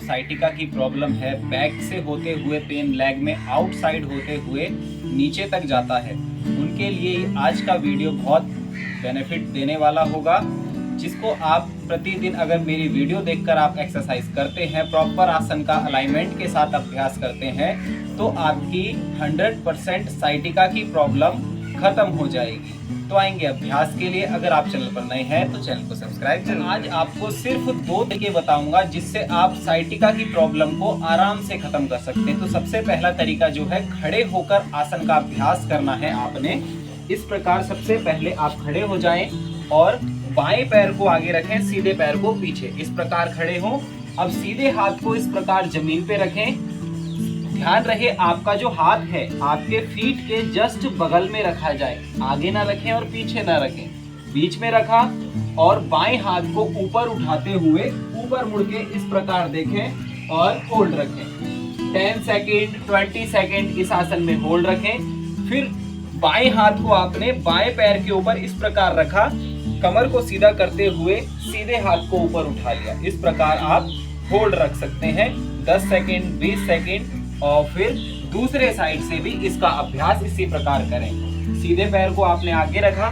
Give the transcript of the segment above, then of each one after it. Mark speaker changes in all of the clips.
Speaker 1: Sciatica की problem है, back से होते हुए पेन लेग में आउटसाइड होते हुए नीचे तक जाता है, उनके लिए आज का वीडियो बहुत बेनिफिट देने वाला होगा। जिसको आप प्रतिदिन अगर मेरी वीडियो देखकर आप एक्सरसाइज करते हैं, प्रॉपर आसन का अलाइनमेंट के साथ अभ्यास करते हैं, तो आपकी 100% साइटिका की प्रॉब्लम खत्म हो जाएगी। तो आएंगे अभ्यास के लिए। अगर आप चैनल पर नए हैं तो चैनल को सब्सक्राइब करें। आज आपको सिर्फ 2 तरीके बताऊंगा जिससे आप साइटिका की प्रॉब्लम को आराम से खत्म कर सकते हैं। तो सबसे पहला तरीका जो है, खड़े होकर आसन का अभ्यास करना है आपने। इस प्रकार सबसे पहले आप खड़े हो जाएं और बाएं पैर को आगे रखें, सीधे पैर को पीछे, इस प्रकार खड़े हों। अब सीधे हाथ को इस प्रकार जमीन पे रखें। ध्यान रहे आपका जो हाथ है आपके फीट के जस्ट बगल में रखा जाए, आगे ना रखें और पीछे ना रखें, बीच में रखा। और बाएं हाथ को ऊपर उठाते हुए ऊपर मुड़ के इस प्रकार देखें और होल्ड रखें। 10 सेकेंड 20 सेकेंड इस आसन में होल्ड रखें। फिर बाएं हाथ को आपने बाएं पैर के ऊपर इस प्रकार रखा, कमर को सीधा करते हुए सीधे हाथ को ऊपर उठा लिया। इस प्रकार आप होल्ड रख सकते हैं 10 सेकेंड 20 सेकेंड। और फिर दूसरे साइड से भी इसका अभ्यास इसी प्रकार करें। सीधे पैर को आपने आगे रखा,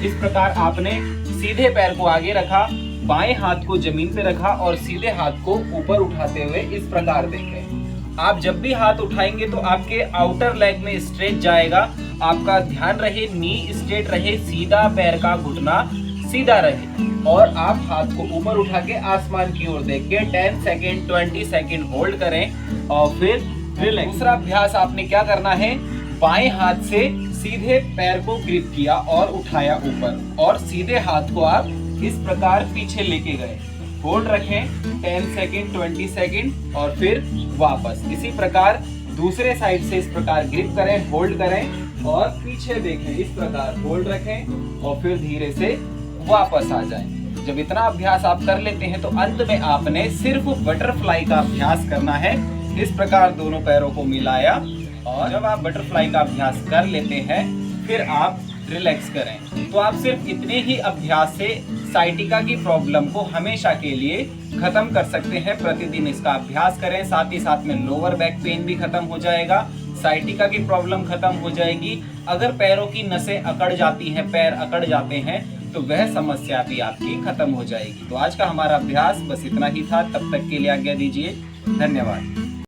Speaker 1: इस प्रकार आपने सीधे पैर को आगे रखा, बाएं हाथ को जमीन पे रखा और सीधे हाथ को ऊपर उठाते हुए इस प्रकार देखें। आप जब भी हाथ उठाएंगे तो आपके आउटर लेग में स्ट्रेच जाएगा। आपका ध्यान रहे नी स्ट्रेट रहे, सीधा पैर का घुटना सीधा रहे और आप हाथ को ऊपर उठा के आसमान की ओर देख के 10 सेकेंड 20 सेकेंड होल्ड करें और फिर रिलैक्स। दूसरा अभ्यास आपने क्या करना है, बाएं हाथ से सीधे पैर को ग्रिप किया और उठाया ऊपर और सीधे हाथ को आप इस प्रकार पीछे लेके गए, होल्ड रखें 10 सेकेंड 20 सेकेंड और फिर वापस। इसी प्रकार दूसरे साइड से इस प्रकार ग्रिप करें, होल्ड करें और पीछे देखें, इस प्रकार होल्ड रखें और फिर धीरे से वापस आ जाएं। जब इतना अभ्यास आप कर लेते हैं तो अंत में आपने सिर्फ बटरफ्लाई का अभ्यास करना है। इस प्रकार दोनों पैरों को मिलाया और जब आप बटरफ्लाई का अभ्यास कर लेते हैं फिर आप रिलैक्स करें। तो आप सिर्फ इतने ही अभ्यास से साइटिका की प्रॉब्लम को हमेशा के लिए खत्म कर सकते हैं। प्रतिदिन इसका अभ्यास करें, साथ ही साथ में लोअर बैक पेन भी खत्म हो जाएगा, साइटिका की प्रॉब्लम खत्म हो जाएगी। अगर पैरों की नसें अकड़ जाती हैं, पैर अकड़ जाते हैं, तो वह समस्या भी आपकी खत्म हो जाएगी। तो आज का हमारा अभ्यास बस इतना ही था। तब तक के लिए आज्ञा दीजिए। धन्यवाद।